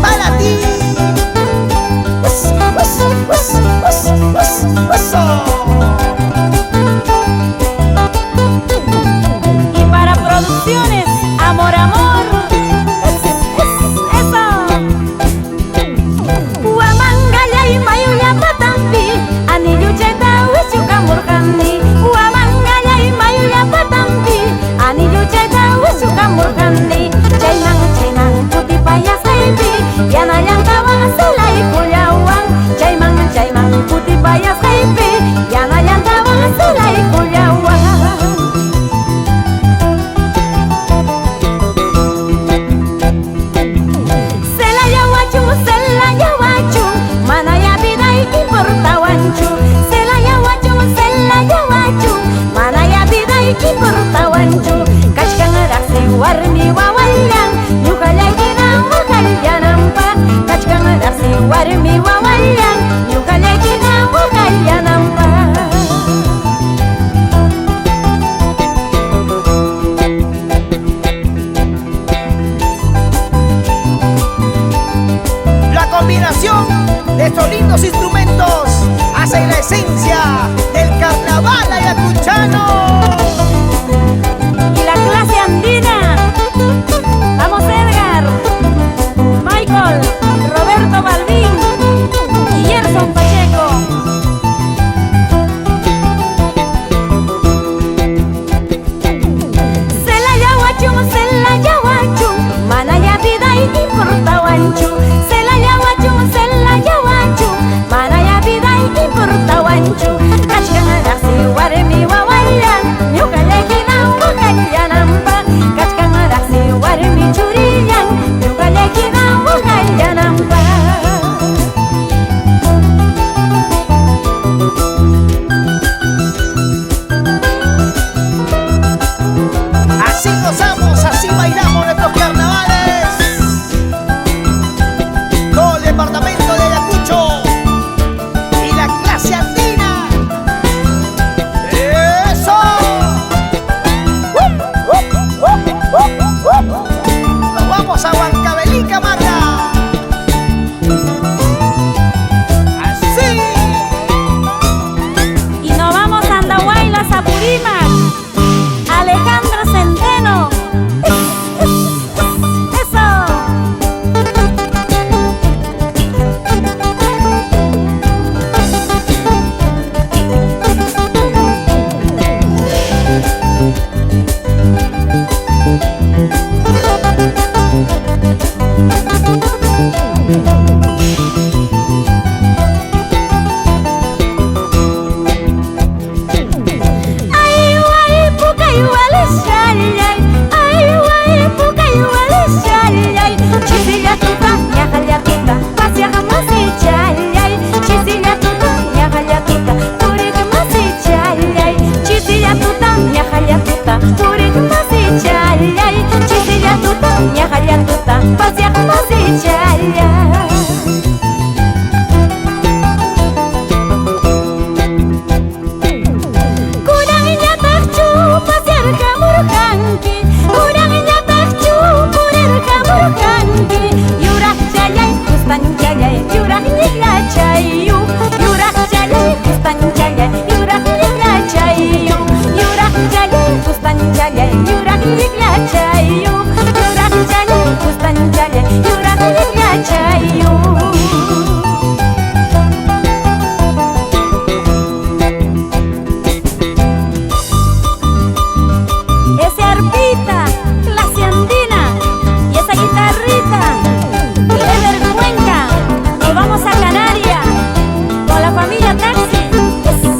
para ti. Y para producciones Amor Amor, eso. Uamangaya y mayuya patampi, anilucheta usuka murkani. Uamangaya y mayuya patampi, anilucheta usuka murkani. Chayman puti paya saibi, yana yantawa selai kuyawan. Chayman puti paya saibi, yana yantawa selai kuyawan. Manaya bidai importawanchu, manaya bidai importawanchu. Kachkan raksi warmi wawalyan, yukalagina wakalyanampa. Kachkan raksi warmi wawalyan, yukalagina wakalyanampa. La combinación de estos lindos instrumentos hace la esencia del carnaval ayacuchano. Y la clase andina. Vamos Edgar, Michael, Roberto Balvin y Gerson Pacheco. Selayawachu, manaya bidai importawanchu. Selayawachu, manaya bidai importawanchu. Kachkan raksi warmi wawalyan, yukalekina wakalyanampa. Kachkan raksi warmi churiyan, yukalekina wakalyanampa. Así gozamos, así bailamos nuestros carnavales. Todo el departamento de Ayacucho y la clase andina. ¡Eso! Nos vamos a Huancavelica, Marca. Así. Y nos vamos a Andahuaylas, Apurímac. Alejandro Centeno. Eso. Ese arpita, clase andina, y esa guitarrita, Leder Cuenca. Nos vamos a Canarias con la familia Taxi. Eso.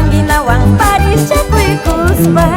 Ginawan Padi Cakui Kusba